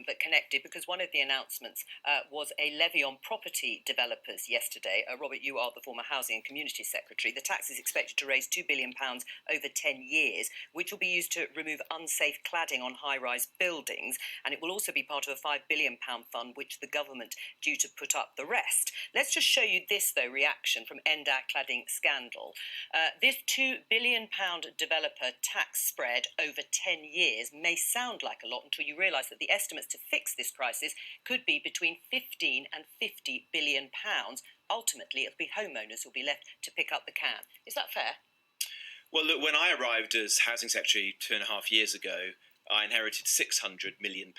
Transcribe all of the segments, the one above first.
but connected, because one of the announcements was a levy on property developers yesterday. Robert, you are the former Housing and Community Secretary. The tax is expected to raise £2 billion over 10 years, which will be used to remove unsafe cladding on high-rise buildings, and it will also be part of a £5 billion fund, which the government due to put up the rest. Let's just show you this, though, reaction from End Our Cladding Scandal. This £2 billion developer tax spread over 10 years may sound like a lot until you realise that the estimates to fix this crisis could be between 15 and 50 billion pounds. Ultimately, it'll be homeowners who'll be left to pick up the can. Is that fair? Well, look, when I arrived as Housing Secretary 2.5 years ago, I inherited £600 million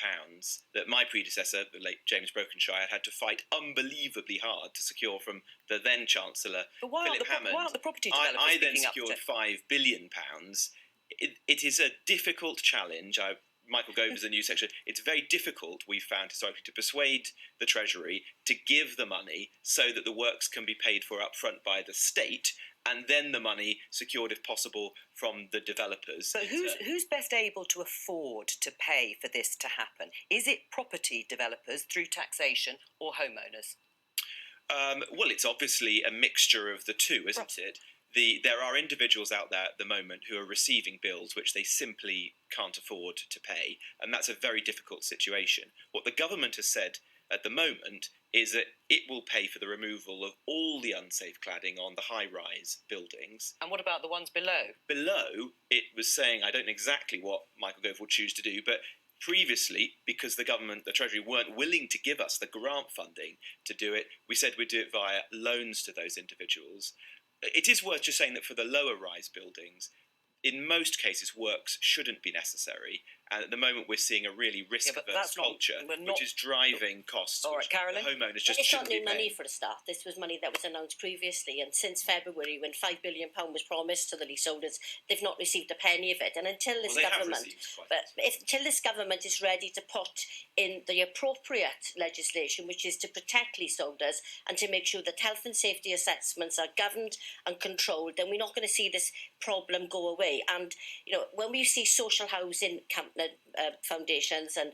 that my predecessor, the late James Brokenshire, had to fight unbelievably hard to secure from the then Chancellor, Philip Hammond. Why aren't the property developers I then picking up secured £5 billion. It is a difficult challenge. Michael Gove is the new secretary. It's very difficult, we've found historically, to persuade the Treasury to give the money so that the works can be paid for upfront by the state, and then the money secured, if possible, from the developers. So who's best able to afford to pay for this to happen? Is it property developers through taxation or homeowners? Well, it's obviously a mixture of the two, isn't it? There are individuals out there at the moment who are receiving bills which they simply can't afford to pay, and that's a very difficult situation. What the government has said at the moment is that it will pay for the removal of all the unsafe cladding on the high-rise buildings. And what about the ones below? Below, it was saying, I don't know exactly what Michael Gove will choose to do, but previously, because the government, the Treasury, weren't willing to give us the grant funding to do it, we said we'd do it via loans to those individuals. It is worth just saying that for the lower-rise buildings, in most cases, works shouldn't be necessary. And at the moment, we're seeing a really risk-averse culture, which is driving costs. All right, Carolyn? Homeowners just it's shouldn't not new be money paying. for a start. This was money that was announced previously, and since February, when £5 billion was promised to the leaseholders, they've not received a penny of it. And until this until this government is ready to put in the appropriate legislation, which is to protect leaseholders and to make sure that health and safety assessments are governed and controlled, then we're not going to see this problem go away. And when we see social housing foundations and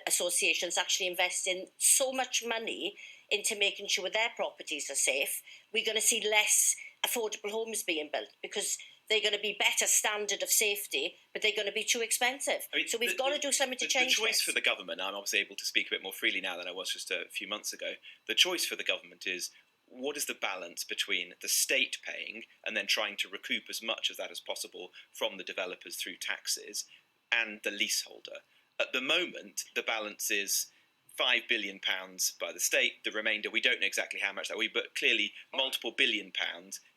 associations actually investing so much money into making sure their properties are safe, we're going to see less affordable homes being built because they're going to be better standard of safety, but they're going to be too expensive. So we've got to do something to change this. The choice this. for the government, I'm obviously able to speak a bit more freely now than I was just a few months ago. The choice for the government is, what is the balance between the state paying and then trying to recoup as much of that as possible from the developers through taxes and the leaseholder? At the moment, the balance is £5 billion by the state. The remainder, we don't know exactly how much that will be, but clearly multiple £billion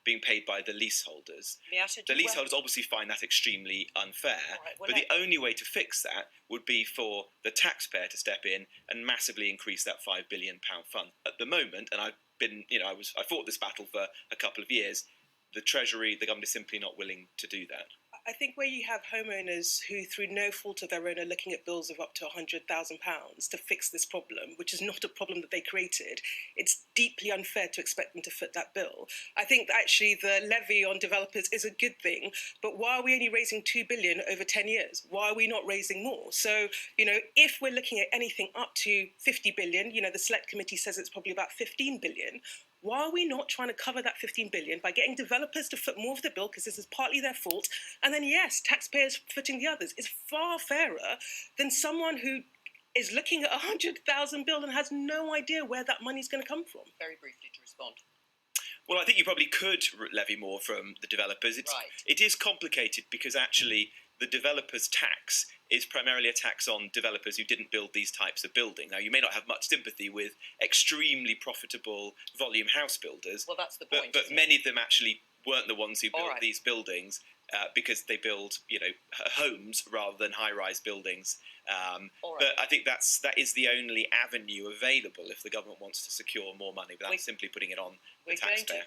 being paid by the leaseholders. The leaseholders obviously find that extremely unfair, but the only way to fix that would be for the taxpayer to step in and massively increase that £5 billion fund. At the moment, and I fought this battle for a couple of years, the Treasury, the government is simply not willing to do that. I think where you have homeowners who, through no fault of their own, are looking at bills of up to £100,000 to fix this problem, which is not a problem that they created, it's deeply unfair to expect them to foot that bill. I think that actually the levy on developers is a good thing, but why are we only raising £2 billion over 10 years? Why are we not raising more? So, if we're looking at anything up to £50 billion, the Select Committee says it's probably about £15 billion. Why are we not trying to cover that £15 billion by getting developers to foot more of the bill, because this is partly their fault, and then, yes, taxpayers footing the others is far fairer than someone who is looking at a £100,000 bill and has no idea where that money's going to come from. Very briefly to respond. Well, I think you probably could levy more from the developers. It is complicated because actually the developers' tax is primarily a tax on developers who didn't build these types of building. Now, you may not have much sympathy with extremely profitable volume house builders. Well, that's the point. But many of them actually weren't the ones who built these buildings because they build, homes rather than high-rise buildings. But I think that is the only avenue available if the government wants to secure more money without simply putting it on the taxpayer.